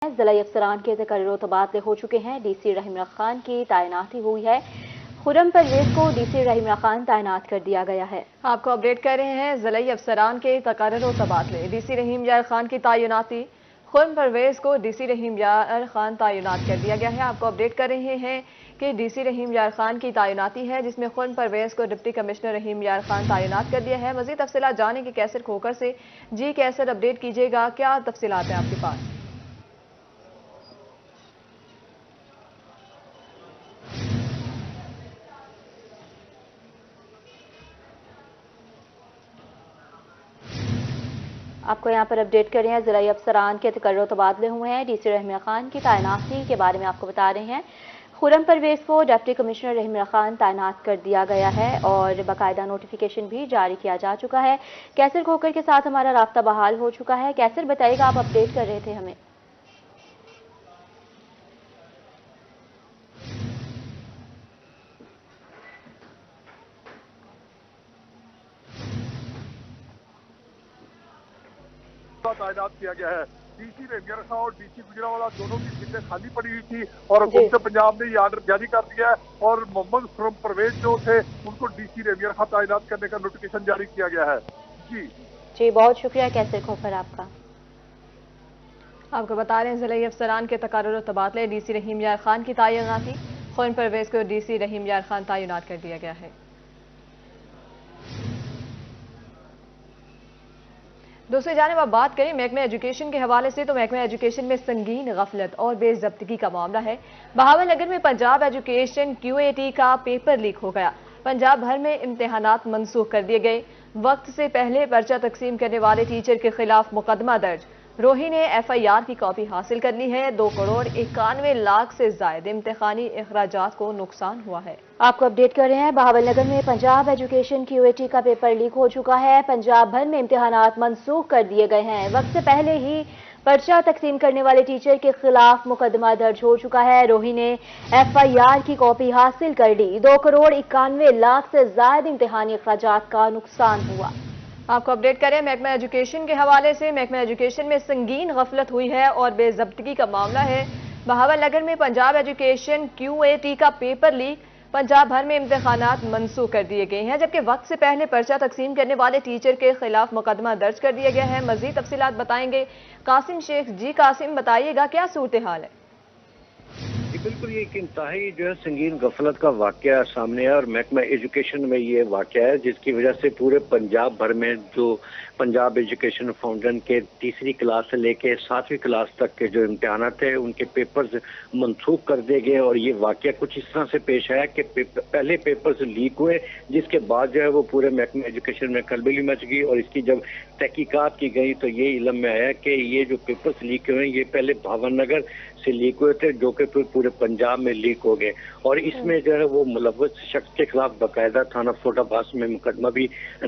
ضلع افسران کے تقرر و تبادلے ہو چکے ہیں۔ ڈی سی رحیم خان کی تعیناتی ہوئی ہے۔ خرم پرویز کو ڈی سی رحیم خان تعینات کر دیا گیا ہے۔ آپ کو اپڈیٹ کر رہے ہیں ضلعی افسران کے تقرر و تبادلے۔ ڈی سی رحیم خان کی تعیناتی، خرم پرویز کو ڈی سی رحیم خان تعینات کر دیا گیا ہے۔ آپ کو اپڈیٹ کر رہے ہیں کہ ڈی سی رحیم خان کی تعیناتی ہے، جس میں خرم پرویز کو ڈپٹی کمشنر رحیم خان تعینات کر دیا ہے۔ مزید تفصیلات جانیں کہ کیسر کھوکر سے جی کیسر اپڈیٹ کیجیے گا، کیا تفصیلات ہیں آپ کے پاس؟ آپ کو یہاں پر اپڈیٹ کر رہے ہیں، ضلعی افسران کے تقرر و تبادلے ہوئے ہیں۔ ڈی سی رحیم خان کی تعیناتی کے بارے میں آپ کو بتا رہے ہیں۔ خرم پرویز کو ڈپٹی کمشنر رحیم خان تعینات کر دیا گیا ہے اور باقاعدہ نوٹیفیکیشن بھی جاری کیا جا چکا ہے۔ کیسر کھوکر کے ساتھ ہمارا رابطہ بحال ہو چکا ہے۔ کیسر بتائیے گا، آپ اپڈیٹ کر رہے تھے ہمیں۔ تعینات کیا گیا ہے۔ ڈی سی رحیم خان اور ڈی سی گجرانوالہ دونوں کی سیٹیں خالی پڑی ہوئی تھی اور حکومت پنجاب نے یہ آرڈر جاری کر دیا ہے اور محمد خرم پرویز جو تھے ان کو ڈی سی رحیم خان تعینات کرنے کا نوٹیفیکیشن جاری کیا گیا ہے۔ جی بہت شکریہ کیسر کھوکر آپ کا۔ آپ کو بتا رہے ہیں ضلعی افسران کے تقرر و تبادلے، ڈی سی رحیم خان کی تعیناتی، خرم پرویز کو ڈی سی رحیم خان تعینات کر دیا گیا ہے۔ دوسری جانب اب بات کریں محکمہ ایجوکیشن کے حوالے سے، تو محکمہ ایجوکیشن میں سنگین غفلت اور بے ضابطگی کا معاملہ ہے۔ بہاول نگر میں پنجاب ایجوکیشن QAT کا پیپر لیک ہو گیا۔ پنجاب بھر میں امتحانات منسوخ کر دیے گئے۔ وقت سے پہلے پرچہ تقسیم کرنے والے ٹیچر کے خلاف مقدمہ درج۔ روہی نے FIR کی کاپی حاصل کر لی ہے۔ 2,91,00,000 سے زائد امتحانی اخراجات کو نقصان ہوا ہے۔ آپ کو اپڈیٹ کر رہے ہیں، بہاول نگر میں پنجاب ایجوکیشن QAT کا پیپر لیک ہو چکا ہے۔ پنجاب بھر میں امتحانات منسوخ کر دیے گئے ہیں۔ وقت سے پہلے ہی پرچہ تقسیم کرنے والے ٹیچر کے خلاف مقدمہ درج ہو چکا ہے۔ روہی نے FIR کی کاپی حاصل کر لی۔ 2,91,00,000 سے زائد امتحانی اخراجات کا نقصان ہوا۔ آپ کو اپڈیٹ کریں محکمہ ایجوکیشن کے حوالے سے، محکمہ ایجوکیشن میں سنگین غفلت ہوئی ہے اور بے ضابطگی کا معاملہ ہے۔ بہاول نگر میں پنجاب ایجوکیشن QAT کا پیپر لیک، پنجاب بھر میں امتحانات منسوخ کر دیے گئے ہیں، جبکہ وقت سے پہلے پرچہ تقسیم کرنے والے ٹیچر کے خلاف مقدمہ درج کر دیا گیا ہے۔ مزید تفصیلات بتائیں گے قاسم شیخ۔ جی قاسم بتائیے گا، کیا صورتحال ہے؟ بالکل، یہ ایک انتہائی سنگین غفلت کا واقعہ سامنے ہے اور محکمہ ایجوکیشن میں یہ واقعہ ہے، جس کی وجہ سے پورے پنجاب بھر میں جو پنجاب ایجوکیشن فاؤنڈیشن کے تیسری کلاس سے لے کے 7ویں کلاس تک کے جو امتحانات ہیں ان کے پیپرز منسوخ کر دیے گئے اور یہ واقعہ کچھ اس طرح سے پیش آیا کہ پہلے پیپرز لیک ہوئے، جس کے بعد جو ہے وہ پورے محکمہ ایجوکیشن میں کھلبلی مچ گئی اور اس کی جب تحقیقات کی گئی تو یہ علم میں آیا کہ یہ جو پیپرز لیک ہوئے یہ پہلے بھاون نگر سے لیک ہوئے تھے، جو کہ پھر پورے پنجاب میں لیک ہو گئے اور اس میں جو ہے وہ ملوث شخص کے خلاف باقاعدہ تھانہ فورٹ عباس میں مقدمہ بھی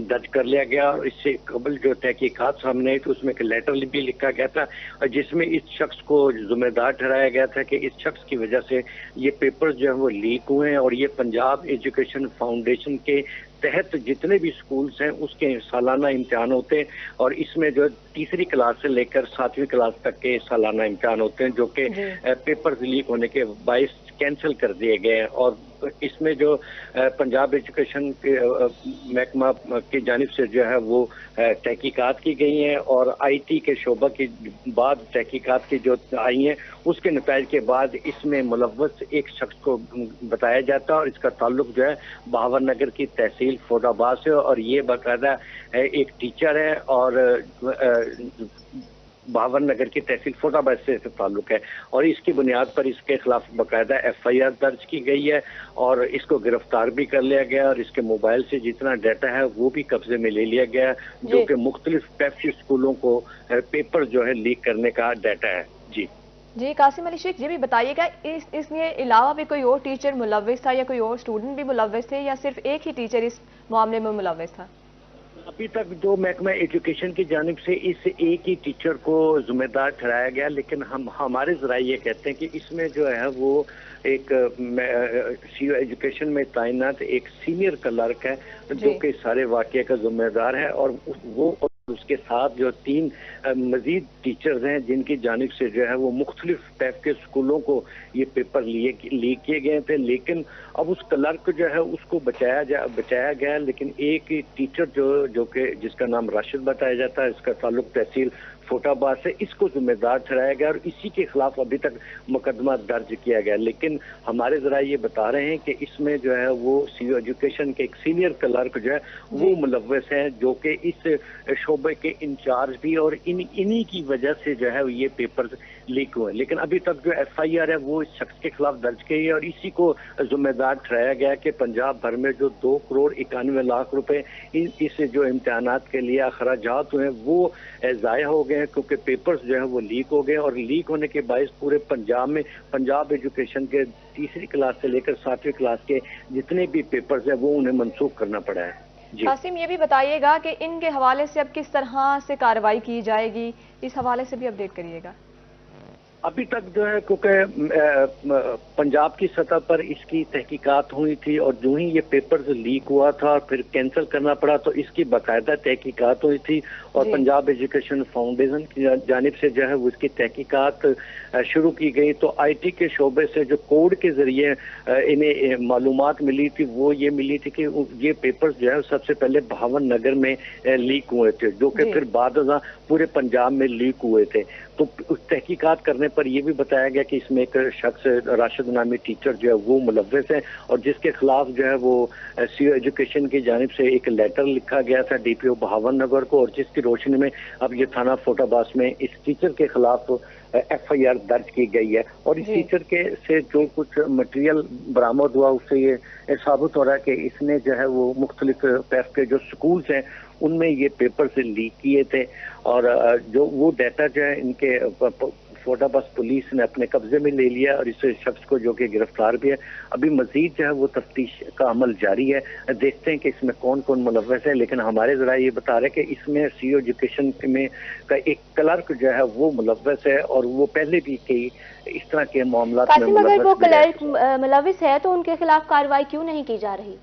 درج کر لیا گیا اور اس سے قبل جو تحقیقات سامنے آئی تو اس میں ایک لیٹر بھی لکھا گیا تھا اور جس میں اس شخص کو ذمہ دار ٹھہرایا گیا تھا کہ اس شخص کی وجہ سے یہ پیپرز جو ہیں وہ لیک ہوئے ہیں اور یہ پنجاب ایجوکیشن فاؤنڈیشن کے تحت جتنے بھی سکولز ہیں اس کے سالانہ امتحان ہوتے ہیں اور اس میں جو تیسری کلاس سے لے کر 7ویں کلاس تک کے سالانہ امتحان ہوتے ہیں، جو کہ پیپرز لیک ہونے کے باعث کینسل کر دیے گئے ہیں اور اس میں جو پنجاب ایجوکیشن کے محکمہ کی جانب سے جو ہے وہ تحقیقات کی گئی ہیں اور IT کے شعبہ کی بعد تحقیقات کی جو آئی ہیں اس کے نتائج کے بعد اس میں ملوث ایک شخص کو بتایا جاتا ہے اور اس کا تعلق جو ہے بہاول نگر کی تحصیل فورٹ عباس ہے اور یہ باقاعدہ ایک ٹیچر ہے اور بہاول نگر کی تحصیل فورٹ عباس سے تعلق ہے اور اس کی بنیاد پر اس کے خلاف باقاعدہ FIR درج کی گئی ہے اور اس کو گرفتار بھی کر لیا گیا اور اس کے موبائل سے جتنا ڈیٹا ہے وہ بھی قبضے میں لے لیا گیا جو کہ مختلف پیپسی اسکولوں کو پیپر جو ہے لیک کرنے کا ڈیٹا ہے۔ جی قاسم علی شیخ، یہ بھی بتائیے گا اس کے علاوہ بھی کوئی اور ٹیچر ملوث تھا یا کوئی اور اسٹوڈنٹ بھی ملوث تھے یا صرف ایک ہی ٹیچر اس معاملے میں ملوث تھا؟ ابھی تک جو محکمہ ایجوکیشن کی جانب سے اس ایک ہی ٹیچر کو ذمہ دار ٹھہرایا گیا، لیکن ہمارے ذرائع یہ کہتے ہیں کہ اس میں جو ہے وہ ایک CO ایجوکیشن میں تعینات ایک سینئر کلرک ہے جو کہ سارے واقعے کا ذمہ دار ہے اور وہ उसके साथ जो 3 मजीद टीचर्स हैं जिनकी जानिब से जो है वो मुख्तलिफ टाइप के स्कूलों को ये पेपर लीक किए गए थे, लेकिन अब उस क्लर्क जो है उसको बचाया गया, लेकिन एक टीचर जो कि जिसका नाम राशिद बताया जाता है, इसका ताल्लुक तहसील फोटाबाद से, इसको जिम्मेदार ठहराया गया और इसी के खिलाफ अभी तक मुकदमा दर्ज किया गया। लेकिन हमारे जरा ये बता रहे हैं कि इसमें जो है वो सीओ एजुकेशन के एक सीनियर क्लर्क जो है वो मुलव्वस हैं, जो कि इस शोबे के इंचार्ज भी, और इन्हीं की वजह से जो है ये पेपर लीक हुए। लेकिन अभी तक जो FIR है वो इस शख्स के खिलाफ दर्ज की है और इसी को जिम्मेदार ठहराया गया कि पंजाब भर में जो 2,91,00,000 रुपए इस जो इम्तिहानात के लिए अखराजात हुए वो ज़ाया हो गए, क्योंकि पेपर्स जो है वो लीक हो गए और लीक होने के बायस पूरे पंजाब में पंजाब एजुकेशन के 3री क्लास से लेकर 7वीं क्लास के जितने भी पेपर्स हैं वो उन्हें मनसूख करना पड़ा है। जी कासिम, ये भी बताइएगा कि इनके हवाले से अब किस तरह से कार्रवाई की जाएगी, इस हवाले से भी अपडेट करिएगा। अभी तक जो है क्योंकि पंजाब की सतह पर इसकी तहकीकात हुई थी और जो ही ये पेपर्स लीक हुआ था और फिर कैंसिल करना पड़ा, तो इसकी बाकायदा तहकीकात हुई थी और पंजाब एजुकेशन फाउंडेशन की जानिब से जो है वो इसकी तहकीकात शुरू की गई। तो IT के शोबे से जो कोड के जरिए इन्हें मालूमात मिली थी वो ये मिली थी कि ये पेपर्स जो है सबसे पहले भावन नगर में लीक हुए थे, जो कि फिर बाद पूरे पंजाब में लीक हुए थे। तो उस तहकीकात करने पर यह भी बताया गया कि इसमें एक शख्स राशिद नामी टीचर जो है वो मुलव्वस है और जिसके खिलाफ जो है वो सीओ एजुकेशन की जानिब से एक लेटर लिखा गया था DPO भावन नगर को, और जिसकी रोशनी में अब ये थाना फोटाबास में इस टीचर के खिलाफ FIR दर्ज की गई है। और इस टीचर के से जो कुछ मटेरियल बरामद हुआ उससे ये साबित हो रहा है कि इसने जो है वो मुख्तलिफ टाइप के जो स्कूल्स हैं उनमें ये पेपर से लीक किए थे और जो वो डाटा जो है इनके फोटाबास पुलिस ने अपने कब्जे में ले लिया और इस शख्स को जो कि गिरफ्तार भी है। अभी मजीद जो है वो तफ्तीश का अमल जारी है, देखते हैं कि इसमें कौन कौन मुलव्वस है। लेकिन हमारे जरा ये बता रहे हैं कि इसमें सीओ एजुकेशन में का एक क्लर्क जो है वो मुलव्वस है और वो पहले भी कई इस तरह के मामला में अगर वो क्लर्क मुलव्वस है तो उनके खिलाफ कार्रवाई क्यों नहीं की जा रही?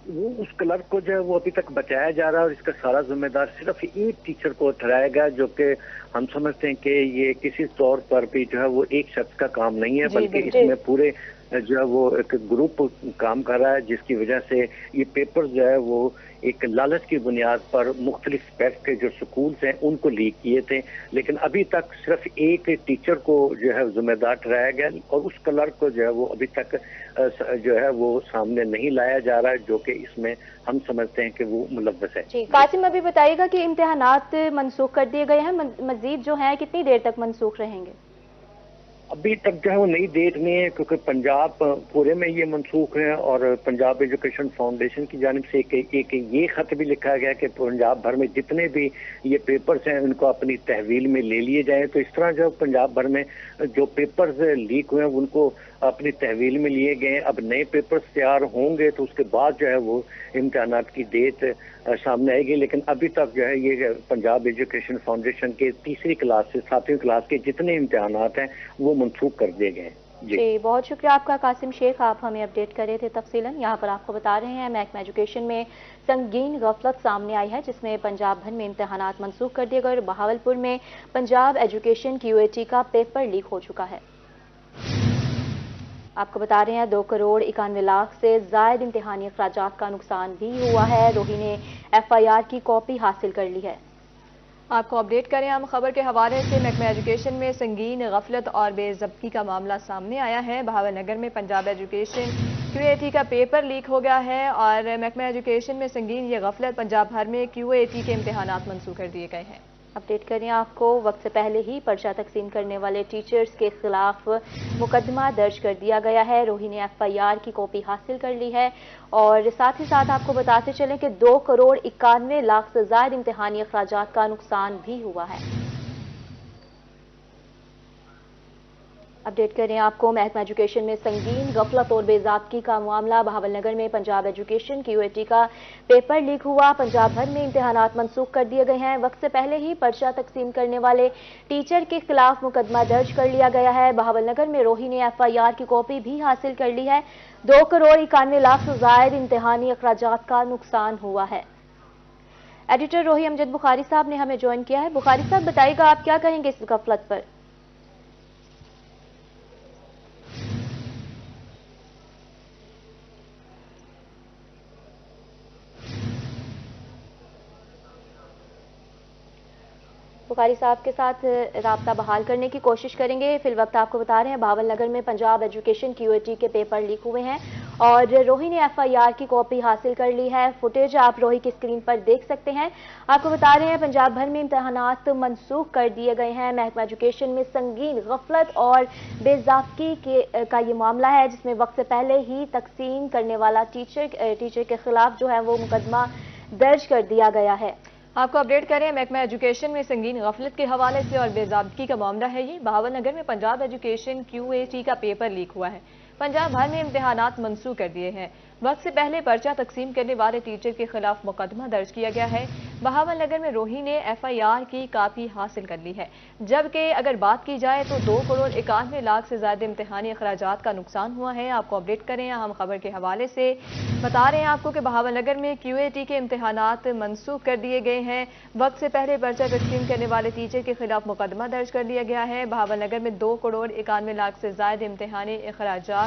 वो उस क्लर्क को जो है वो अभी तक बचाया जा रहा है और इसका सारा जिम्मेदार सिर्फ एक टीचर को ठहराया गया, जो कि हम समझते हैं कि ये किसी तौर पर भी जो है वो एक शख्स का काम नहीं है, बल्कि इसमें पूरे जो है वो एक ग्रुप काम कर रहा है, जिसकी वजह से ये पेपर जो है वो एक लालच की बुनियाद पर मुख्तलिफ टाइप के जो स्कूल्स हैं उनको लीक किए थे। लेकिन अभी तक सिर्फ एक टीचर को जो है जिम्मेदार ठहराया गया और उस क्लर्क को जो है वो अभी तक जो है वो सामने नहीं लाया जा रहा है, जो कि इसमें हम समझते हैं कि वो मुलव्वस है। जी कासिम, अभी बताइएगा कि इम्तिहानात मनसूख कर दिए गए हैं, मजीद जो है कितनी देर तक मनसूख रहेंगे? अभी तक जो है वो नई डेट नहीं है, क्योंकि पंजाब पूरे में ये मनसूख है और पंजाब एजुकेशन फाउंडेशन की जानिब से एक ये खत भी लिखा गया कि पंजाब भर में जितने भी ये पेपर्स हैं उनको अपनी तहवील में ले लिए जाएं। तो इस तरह जो पंजाब भर में जो पेपर्स लीक हुए हैं उनको अपनी तहवील में लिए गए। अब नए पेपर्स तैयार होंगे तो उसके बाद जो है वो इम्तिहानात की डेट सामने आएगी। लेकिन अभी तक जो है ये पंजाब एजुकेशन फाउंडेशन के 3री क्लास से 7वीं क्लास के जितने इम्तिहानात हैं वो मनसूख कर दिए गए। जी बहुत शुक्रिया आपका कासिम शेख, आप हमें अपडेट कर रहे थे तफसीलन। यहाँ पर आपको बता रहे हैं महकमा एजुकेशन में संगीन गफलत सामने आई है, जिसमें पंजाब भर में इम्तिहानात मनसूख कर दिए गए और बहावलपुर में पंजाब एजुकेशन QAT का पेपर लीक हो चुका है। आपको बता रहे हैं 2,91,00,000 से ज़ायद इम्तिहानी अखराजात का नुकसान भी हुआ है। रोही ने FIR की कॉपी हासिल कर ली है। आपको अपडेट करें हम खबर के हवाले से। महकमा एजुकेशन में संगीन गफलत और बेज़ब्ती का मामला सामने आया है। बहावलनगर में पंजाब एजुकेशन QAT का पेपर लीक हो गया है और महकमा एजुकेशन में संगीन ये गफलत पंजाब भर में QAT के इम्तिहानात मनसूख कर दिए गए हैं। अपडेट करें आपको, वक्त से पहले ही पर्चा तकसीम करने वाले टीचर्स के खिलाफ मुकदमा दर्ज कर दिया गया है। रोही ने FIR की कॉपी हासिल कर ली है और साथ ही साथ आपको बताते चलें कि 2,91,00,000 से ज़ायद इम्तिहानी अखराजात का नुकसान भी हुआ है। अपडेट करें आपको, महकमा एजुकेशन में संगीन गफलत और बेज़ाब्ती का मामला। बहावलनगर में पंजाब एजुकेशन QAT का पेपर लीक हुआ। पंजाब भर में इम्तिहानात मनसूख कर दिए गए हैं। वक्त से पहले ही पर्चा तकसीम करने वाले टीचर के खिलाफ मुकदमा दर्ज कर लिया गया है। बहावलनगर में रोही ने FIR की कॉपी भी हासिल कर ली है। 2,91,00,000 से ज़ायद इम्तिहानी अखराजात का नुकसान हुआ है। एडिटर रोही अमजद बुखारी साहब ने हमें ज्वाइन किया है। बुखारी साहब बताइएगा, आप क्या कहेंगे इस गफलत पर? बुखारी साहब के साथ राब्ता बहाल करने की कोशिश करेंगे। फिल वक्त आपको बता रहे हैं बहावल नगर में पंजाब एजुकेशन QAT के पेपर लीक हुए हैं और रोही ने FIR की कॉपी हासिल कर ली है। फुटेज आप रोही की स्क्रीन पर देख सकते हैं। आपको बता रहे हैं पंजाब भर में इम्तहानात मनसूख कर दिए गए हैं। महकमा एजुकेशन में संगीन गफलत और बेज़ाब्तगी का ये मामला है, जिसमें वक्त से पहले ही तकसीम करने वाला टीचर के खिलाफ जो है वो मुकदमा दर्ज कर दिया गया है। आपको अपडेट करें, महकमा एजुकेशन में संगीन गफलत के हवाले से और बेज़ाब्तगी का मामला है ये। बहावल नगर में पंजाब एजुकेशन QAT का पेपर लीक हुआ है। पंजाब भर में इम्तिहानात मनसूख कर दिए हैं। वक्त से पहले पर्चा तकसीम करने वाले टीचर के खिलाफ मुकदमा दर्ज किया गया है। बहावल नगर में रोही ने FIR की कापी हासिल कर ली है, जबकि अगर बात की जाए तो 2 करोड़ 91 लाख से ज्यादा इम्तिहानी अखराजात का नुकसान हुआ है। आपको अपडेट करें अहम खबर के हवाले से बता रहे हैं आपको कि बहावल नगर में QAT के इम्तिहानात मनसूख कर दिए गए हैं। वक्त से पहले पर्चा तकसीम करने वाले टीचर के खिलाफ मुकदमा दर्ज कर लिया गया है। बहावल नगर में 2 करोड़ 91 लाख से ज्यादा इम्तिहानी अखराजात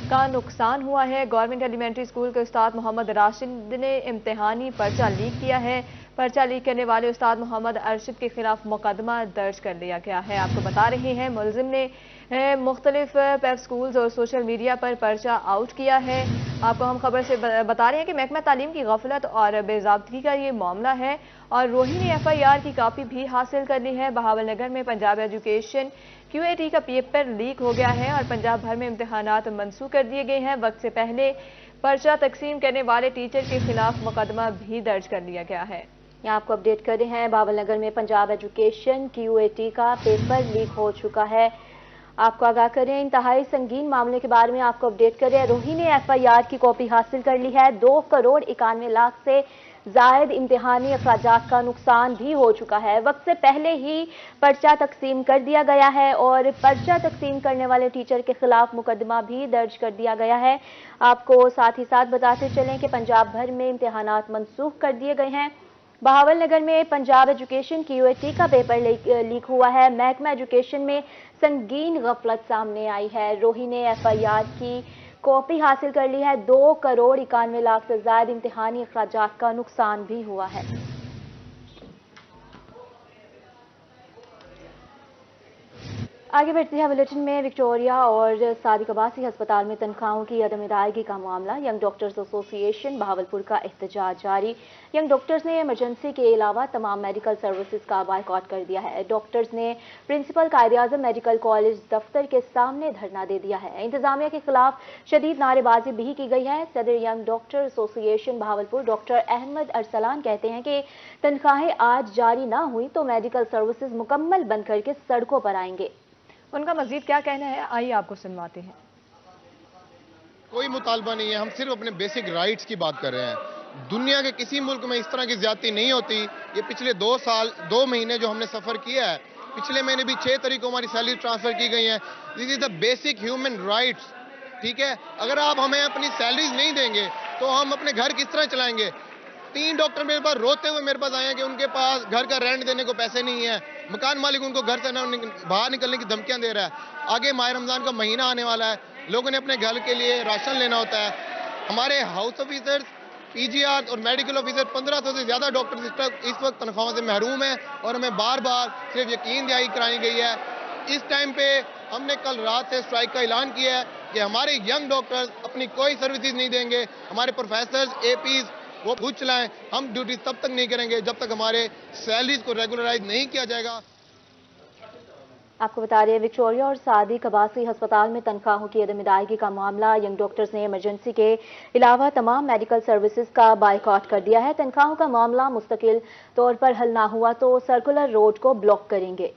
का नुकसान हुआ है। गवर्नमेंट एलिमेंट्री स्कूल के उस्ताद मोहम्मद राशिद ने इम्तिहानी पर्चा लीक किया है। पर्चा लीक करने वाले उस्ताद मोहम्मद अरशद के खिलाफ मुकदमा दर्ज कर लिया गया है। आपको बता रहे हैं मुलजिम ने मुख्तलिफ पेप स्कूल्स और सोशल मीडिया पर पर्चा आउट किया है। आपको हम खबर से बता रहे हैं कि महकमा तालीम की गफलत और बेज़ाब्तगी का ये मामला है और रोही ने FIR की कापी भी हासिल कर ली है। बहावल नगर में पंजाब एजुकेशन QAT का पेपर लीक हो गया है और पंजाब भर में इम्तिहानात मनसूख कर दिए गए हैं। वक्त से पहले पर्चा तकसीम करने वाले टीचर के खिलाफ मुकदमा भी दर्ज कर लिया गया है। यहाँ आपको अपडेट कर रहे हैं बहावल नगर में पंजाब एजुकेशन QAT का पेपर लीक हो चुका है। आपको आगाह करें इंतहाई संगीन मामले के बारे में आपको अपडेट करें। रोही ने FIR की कॉपी हासिल कर ली है। 2 करोड़ 91 लाख से जायद इम्तिहानी अखराजात का नुकसान भी हो चुका है। वक्त से पहले ही पर्चा तकसीम कर दिया गया है और पर्चा तकसीम करने वाले टीचर के खिलाफ मुकदमा भी दर्ज कर दिया गया है। आपको साथ ही साथ बताते चलें कि पंजाब भर में इम्तिहानात मनसूख कर दिए गए हैं। बहावल नगर में पंजाब एजुकेशन QAT का पेपर लीक हुआ है। महकमा एजुकेशन में संगीन गफलत सामने आई है। रोही ने FIR की कॉपी हासिल कर ली है। 2 करोड़ 91 लाख से ज्यादा इम्तिहानी अखराजात का नुकसान भी हुआ है। आगे बढ़ते हैं बुलेटिन में। विक्टोरिया और सादिक अब्बासी अस्पताल में तनख्वाहों की अदम अदायगी का मामला। यंग डॉक्टर्स एसोसिएशन बहावलपुर का एहतजाज जारी। यंग डॉक्टर्स ने इमरजेंसी के अलावा तमाम मेडिकल सर्विसेज का बायकॉट कर दिया है। डॉक्टर्स ने प्रिंसिपल कायद-ए-आज़म मेडिकल कॉलेज दफ्तर के सामने धरना दे दिया है। इंतजामिया के खिलाफ शदीद नारेबाजी भी की गई है। सदर young doctor association Bahawalpur doctor Ahmad Arsalan कहते हैं कि तनख्वाहें आज जारी ना हुई तो मेडिकल सर्विसेज मुकम्मल बंद करके सड़कों पर आएंगे। उनका मजीद क्या कहना है, आइए आपको सुनवाते हैं। कोई मुतालबा नहीं है, हम सिर्फ अपने बेसिक राइट्स की बात कर रहे हैं। दुनिया के किसी मुल्क में इस तरह की ज्यादती नहीं होती। ये पिछले 2 महीने जो हमने सफर किया है, पिछले महीने भी 6 तारीख को हमारी सैलरी ट्रांसफर की गई है। This is the basic human rights. ठीक है, अगर आप हमें अपनी सैलरीज नहीं देंगे तो हम अपने घर किस तरह चलाएंगे। 3 डॉक्टर मेरे पास रोते हुए मेरे पास आए हैं कि उनके पास घर का रेंट देने को पैसे नहीं है। मकान मालिक उनको घर से बाहर निकलने की धमकियां दे रहा है। आगे माह रमजान का महीना आने वाला है, लोगों ने अपने घर के लिए राशन लेना होता है। हमारे हाउस ऑफिसर्स, PGR और मेडिकल ऑफिसर 1500 से ज्यादा डॉक्टर इस वक्त तनख्वाहों से महरूम है और हमें बार बार सिर्फ यकीन दहाई कराई गई है। इस टाइम पे हमने कल रात से स्ट्राइक का ऐलान किया है कि हमारे यंग डॉक्टर्स अपनी कोई सर्विसेज नहीं देंगे। हमारे प्रोफेसर्स, APs वो खुद चलाएं। हम ड्यूटी तब तक नहीं करेंगे जब तक हमारे सैलरीज को रेगुलराइज नहीं किया जाएगा। आपको बता रहे हैं विक्टोरिया और सादिक अब्बासी अस्पताल में तनख्वाहों की अदम अदायगी का मामला। यंग डॉक्टर्स ने इमरजेंसी के अलावा तमाम मेडिकल सर्विसेज का बायकॉट कर दिया है। तनख्वाहों का मामला मुस्तकिल तौर पर हल ना हुआ तो सर्कुलर रोड को ब्लॉक करेंगे।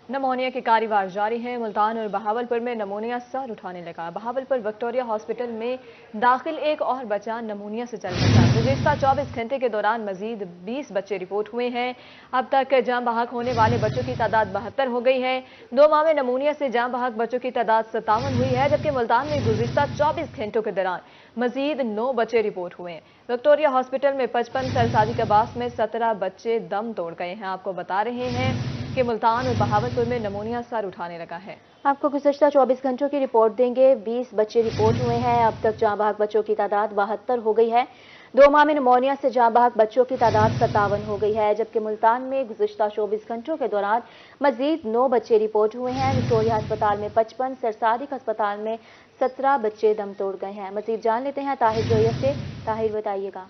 नमूनिया की कारोबार जारी है। मुल्तान और बहावलपुर में नमूनिया सर उठाने लगा। बहावलपुर विक्टोरिया हॉस्पिटल में दाखिल एक और बच्चा नमूनिया से चल बचा। गुज़िश्ता 24 घंटे के दौरान मजीद 20 बच्चे रिपोर्ट हुए हैं। अब तक जाम बहक होने वाले बच्चों की तादाद 72 हो गई है। 2 माह में नमूनिया से जाम बहक बच्चों की तादाद 57 हुई है, जबकि मुल्तान में गुज़िश्ता 24 घंटों के दौरान मजीद 9 बच्चे रिपोर्ट हुए हैं। विक्टोरिया हॉस्पिटल में 55 सरसादी के बास में 17 बच्चे दम तोड़ गए हैं। आपको बता रहे हैं कि मुल्तान और बहावलपुर में नमूनिया सर उठाने लगा है। आपको गुज़श्ता 24 घंटों की रिपोर्ट देंगे। 20 बच्चे रिपोर्ट हुए हैं। अब तक जाँ बहक बच्चों की तादाद 72 हो गई है। 2 माह में नमूनिया से जाँ बहक बच्चों की तादाद 57 हो गई है, जबकि मुल्तान में गुज़श्ता 24 घंटों के दौरान मजीद 9 बच्चे रिपोर्ट हुए हैं। विक्टोरिया अस्पताल में 55, सरसादिक अस्पताल में 17 बच्चे दम तोड़ गए हैं। मजीद जान लेते हैं ताहिर जोया से। ताहिर, बताइएगा।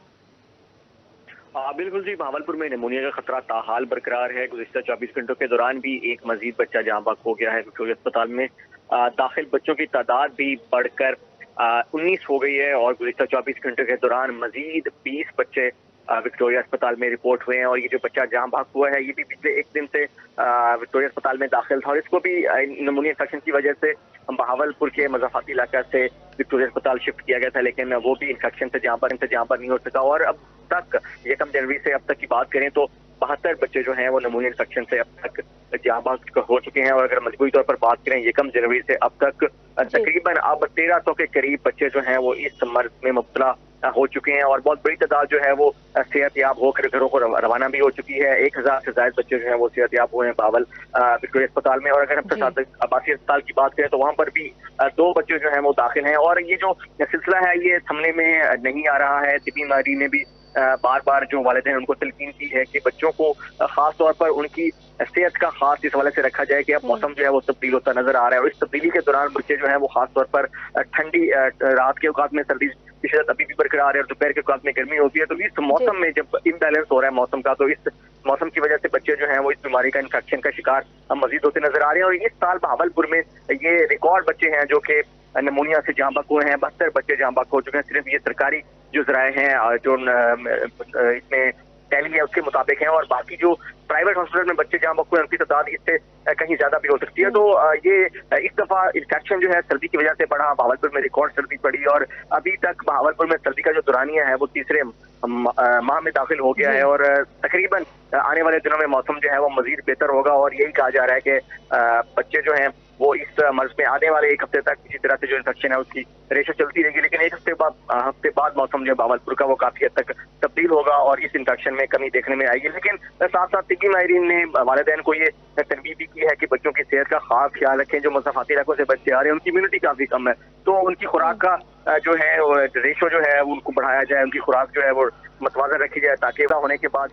बिल्कुल जी, बहावलपुर में नमूनिया का खतरा ताहाल बरकरार है। गुज़िश्ता 24 घंटों के दौरान भी एक मजीद बच्चा जाँ बहक हो गया है। विक्टोरिया अस्पताल में दाखिल बच्चों की तादाद भी बढ़कर 19 हो गई है और गुज़िश्ता 24 घंटों के दौरान मजीद 20 बच्चे विक्टोरिया अस्पताल में रिपोर्ट हुए हैं। और ये जो बच्चा जाँ बहक हुआ है, ये भी पिछले एक दिन से विक्टोरिया अस्पताल में दाखिल था और इसको भी नमूनिया इन्फेक्शन की वजह से बहावलपुर के मज़ाफ़ाती इलाका से विक्टोरिया अस्पताल शिफ्ट किया गया था, लेकिन वो भी इन्फेक्शन से जहाँ पर नहीं हो सका। और अब तक 1 जनवरी से अब तक की बात करें तो 72 बच्चे जो हैं वो नमूनिया इन्फेक्शन से अब तक जाँ बहक हो चुके हैं। और अगर मजबूरी तौर पर बात करें 1 जनवरी से अब तक तकरीबन अब 1300 के करीब बच्चे जो हैं वो इस मर्ज में मुब्तला हो चुके हैं और बहुत बड़ी तादाद जो है वो सेहतयाब होकर घरों को रवाना भी हो चुकी है। 1000 से ज्यादा बच्चे जो हैं वो सेहतयाब हुए हैं बावल विक्टोरिया अस्पताल में। और अगर हम आबासी अस्पताल की बात करें तो वहाँ पर भी 2 बच्चे जो हैं वो दाखिल हैं। और ये जो सिलसिला है ये थमने में नहीं आ रहा है। तिबी माहिरीन ने भी बार बार जो वालिदैन उनको तलकीन की है कि बच्चों को खास तौर पर उनकी सेहत का खास इस हवाले से रखा जाए कि अब मौसम जो है वो तब्दील होता नजर आ रहा है और इस तब्दीली के दौरान बच्चे जो है वो खास तौर पर ठंडी रात के औकात में सर्दी की शिद्दत अभी भी बरकरार है और दोपहर के औकात में गर्मी होती है। तो इस मौसम में जब इम्बैलेंस हो रहा है मौसम का, तो इस मौसम की वजह से बच्चे जो हैं वो इस बीमारी का इन्फेक्शन का शिकार मजीद होते नजर आ रहे हैं। और इस साल बहावलपुर में ये रिकॉर्ड बच्चे हैं जो कि नमूनिया से जाँ बहक हुए हैं। 72 बच्चे जाँ बहक हो चुके हैं। सिर्फ ये सरकारी जो ज़राए हैं जो इसमें टैली है उसके मुताबिक हैं और बाकी जो प्राइवेट हॉस्पिटल में बच्चे जाँ बहक हुए हैं उनकी तादाद इससे कहीं ज्यादा भी हो सकती है। तो ये इस दफा इन्फेक्शन जो है सर्दी की वजह से बढ़ा। बहावलपुर में रिकॉर्ड सर्दी पड़ी और अभी तक बहावलपुर में सर्दी का जो दौरानिया है वो 3रे माह में दाखिल हो गया है और तकरीबन आने वाले दिनों में मौसम जो है वो मजीद बेहतर होगा। और यही कहा जा रहा है कि बच्चे जो हैं वो इस मर्ज में आने वाले 1 हफ्ते तक किसी तरह से जो इन्फेक्शन है उसकी रेशा चलती रहेगी, लेकिन 1 हफ्ते बाद मौसम जो बहावलपुर का वो काफी हद तक तब्दील होगा और इस इन्फेक्शन में कमी देखने में आएगी। लेकिन साथ साथ तिबी माहिरीन ने वालिदैन को ये तनबीह भी की है कि बच्चों की सेहत का खास ख्याल रखें। जो मज़ाफ़ाती इलाकों से बच्चे आ रहे हैं उनकी इम्यूनिटी काफी कम है, तो उनकी खुराक का जो है रेशो जो है उनको बढ़ाया जाए, उनकी खुराक जो है वो मतवाज़न रखी जाए ताकि होने के बाद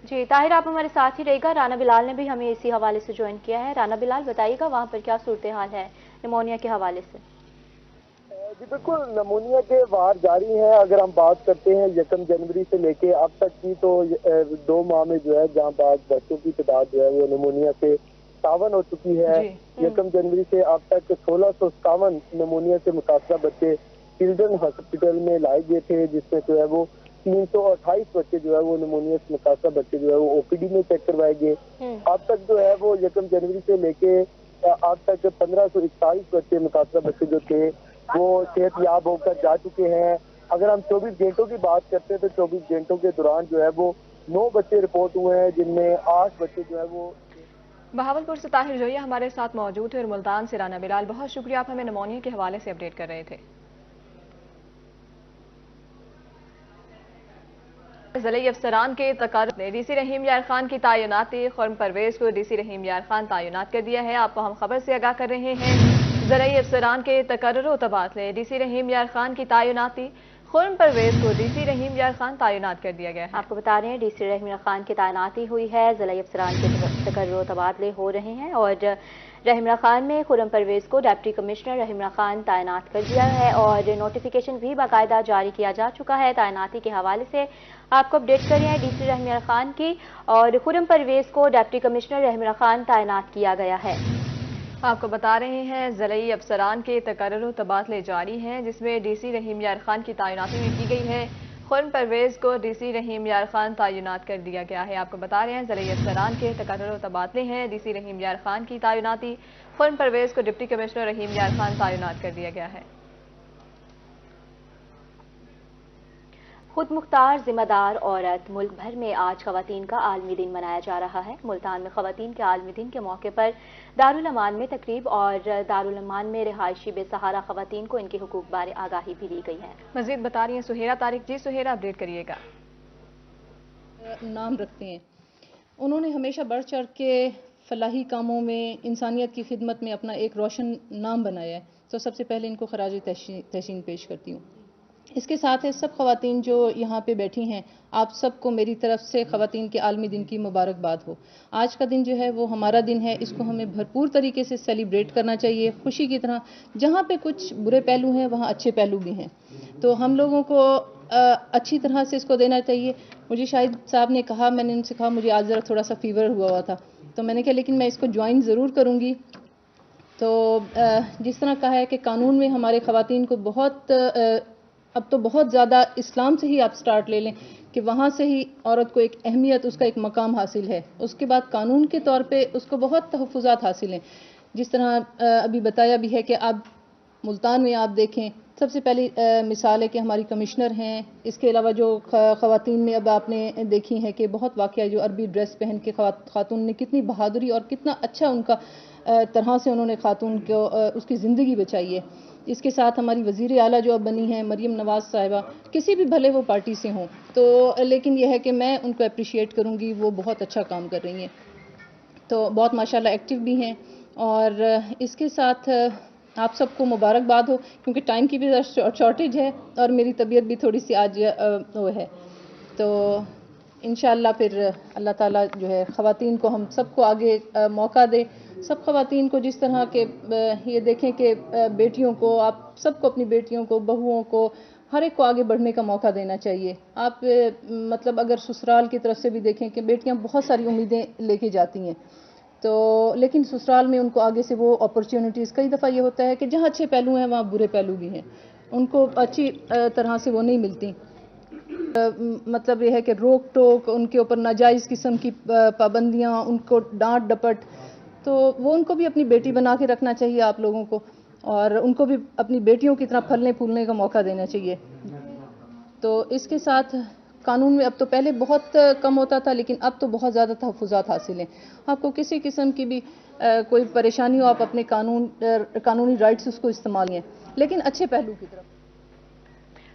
जी ताहिर, आप हमारे साथ ही रहेगा। राना बिलाल ने भी हमें इसी हवाले से ज्वाइन किया है। राना बिलाल, बताइएगा वहाँ पर क्या सूरत हाल है निमोनिया के हवाले से। जी बिल्कुल, नमूनिया के वार जारी हैं। अगर हम बात करते हैं 1 जनवरी से लेके अब तक की तो 2 माह में जो है जहाँ बाद बच्चों की तादाद जो है वो नमूनिया से 57 हो चुकी है। 1 जनवरी से अब तक 1657 नमूनिया से मुतासरा बच्चे चिल्ड्रन हॉस्पिटल में लाए गए थे, जिसमें जो है वो 328 बच्चे जो है वो नमूनिया से मुतासरा बच्चे जो है वो ओपीडी में चेक करवाए गए। अब तक जो है वो 1 जनवरी से लेके अब तक 1541 बच्चे मुतासरा बच्चे जो थे वो सेहतयाब होकर जा चुके हैं। अगर हम 24 घंटों की बात करते हैं तो 24 घंटों के दौरान जो है वो 9 बच्चे रिपोर्ट हुए हैं, जिनमें 8 बच्चे जो है वो। बहावलपुर से ताहिर जोया हमारे साथ मौजूद है और मुल्तान से राना बिलाल, बहुत शुक्रिया, आप हमें नमूनिया के हवाले से अपडेट कर रहे थे। ज़िले अफसरान के तकारुर ने डीसी रहीम यार खान की तायुनाती खुर्म परवेज को डीसी रहीम यार खान तायुनात कर दिया है। आपको हम खबर से आगाह कर रहे हैं। ज़िले अफसरान के तकारुर तबादले डीसी रहीम यार खान की तायुनाती खुर्म परवेज को डीसी रहीम यार खान तायुनात कर दिया गया है। आपको बता रहे हैं डीसी रहीम यार खान की तायनाती हुई है। ज़िले अफसरान के तकर्रुर तबादले हो रहे हैं और रहीम खान में खुर्रम परवेज को डिप्टी कमिश्नर रहीम खान तायनात कर दिया है और नोटिफिकेशन भी बाकायदा जारी किया जा चुका है। तायनाती के हवाले से आपको अपडेट कर रहे हैं डीसी रहीम खान की और खुर्रम परवेज को डिप्टी कमिश्नर रहीम खान तायनात किया गया है। आपको बता रहे हैं ज़िले अफसरान के तकर्रुर तबादले जारी हैं, जिसमें डीसी रहीम यार खान की तायनाती भी की गई है। خرم پرویز کو DC رحیم یار خان تعینات کر دیا گیا ہے۔ آپ کو بتا رہے ہیں ضلعی افسران کے تقرر و تبادلے ہیں۔ DC رحیم یار خان کی تعیناتی، خرم پرویز کو ڈپٹی کمشنر رحیم یار خان تعینات کر دیا گیا ہے۔ خود مختار ذمہ دار عورت، ملک بھر میں آج خواتین کا عالمی دن منایا جا رہا ہے۔ ملتان میں خواتین کے عالمی دن کے موقع پر دارالامان میں تقریب اور دارالامان میں رہائشی بے سہارا خواتین کو ان کے حقوق بارے آگاہی بھی دی گئی ہے۔ مزید بتا رہی ہیں سہیرہ طارق۔ جی سہیرہ، اپڈیٹ کریے گا۔ نام رکھتے ہیں، انہوں نے ہمیشہ بڑھ چڑھ کے فلاحی کاموں میں، انسانیت کی خدمت میں اپنا ایک روشن نام بنایا ہے، تو سب سے پہلے ان کو خراج تحسین پیش کرتی ہوں۔ اس کے ساتھ سب خواتین جو یہاں پہ بیٹھی ہیں، آپ سب کو میری طرف سے خواتین کے عالمی دن کی مبارکباد ہو۔ آج کا دن جو ہے وہ ہمارا دن ہے، اس کو ہمیں بھرپور طریقے سے سیلیبریٹ کرنا چاہیے، خوشی کی طرح۔ جہاں پہ کچھ برے پہلو ہیں وہاں اچھے پہلو بھی ہیں، تو ہم لوگوں کو اچھی طرح سے اس کو دینا چاہیے۔ مجھے شاہد صاحب نے کہا، میں نے ان سے کہا مجھے آج ذرا تھوڑا سا فیور ہوا تھا، تو میں نے کہا لیکن میں اس کو جوائن ضرور کروں گی۔ تو جس طرح کہا ہے کہ قانون میں ہمارے خواتین کو اب تو بہت زیادہ اسلام سے ہی آپ سٹارٹ لے لیں کہ وہاں سے ہی عورت کو ایک اہمیت، اس کا ایک مقام حاصل ہے۔ اس کے بعد قانون کے طور پہ اس کو بہت تحفظات حاصل ہیں، جس طرح ابھی بتایا بھی ہے کہ اب ملتان میں آپ دیکھیں، سب سے پہلی مثال ہے کہ ہماری کمشنر ہیں۔ اس کے علاوہ جو خواتین میں اب آپ نے دیکھی ہیں کہ بہت واقعہ جو عربی ڈریس پہن کے خاتون نے کتنی بہادری اور کتنا اچھا ان کا طرح سے انہوں نے خاتون کو اس کی زندگی بچائی ہے۔ اس کے ساتھ ہماری وزیر اعلیٰ جو اب بنی ہیں مریم نواز صاحبہ، کسی بھی بھلے وہ پارٹی سے ہوں، تو لیکن یہ ہے کہ میں ان کو اپریشیٹ کروں گی، وہ بہت اچھا کام کر رہی ہیں، تو بہت ماشاءاللہ ایکٹیو بھی ہیں۔ اور اس کے ساتھ آپ سب کو مبارکباد ہو، کیونکہ ٹائم کی بھی شارٹیج ہے اور میری طبیعت بھی تھوڑی سی آج وہ ہے، تو انشاءاللہ پھر اللہ تعالیٰ جو ہے خواتین کو ہم سب کو آگے موقع دے۔ سب خواتین کو جس طرح کہ یہ دیکھیں کہ بیٹیوں کو، آپ سب کو اپنی بیٹیوں کو، بہوؤں کو، ہر ایک کو آگے بڑھنے کا موقع دینا چاہیے۔ آپ مطلب اگر سسرال کی طرف سے بھی دیکھیں کہ بیٹیاں بہت ساری امیدیں لے کے جاتی ہیں، تو لیکن سسرال میں ان کو آگے سے وہ اپرچونٹیز، کئی دفعہ یہ ہوتا ہے کہ جہاں اچھے پہلو ہیں وہاں برے پہلو بھی ہیں، ان کو اچھی طرح سے وہ نہیں ملتی۔ مطلب یہ ہے کہ روک ٹوک، ان کے اوپر ناجائز قسم کی پابندیاں، ان کو ڈانٹ ڈپٹ، تو وہ ان کو بھی اپنی بیٹی بنا کے رکھنا چاہیے آپ لوگوں کو، اور ان کو بھی اپنی بیٹیوں کی طرح پھلنے پھولنے کا موقع دینا چاہیے۔ تو اس کے ساتھ قانون میں اب تو پہلے بہت کم ہوتا تھا، لیکن اب تو بہت زیادہ تحفظات حاصل ہیں۔ آپ کو کسی قسم کی بھی کوئی پریشانی ہو، آپ اپنے قانونی رائٹس اس کو استعمال کریں، لیکن اچھے پہلو کی طرف۔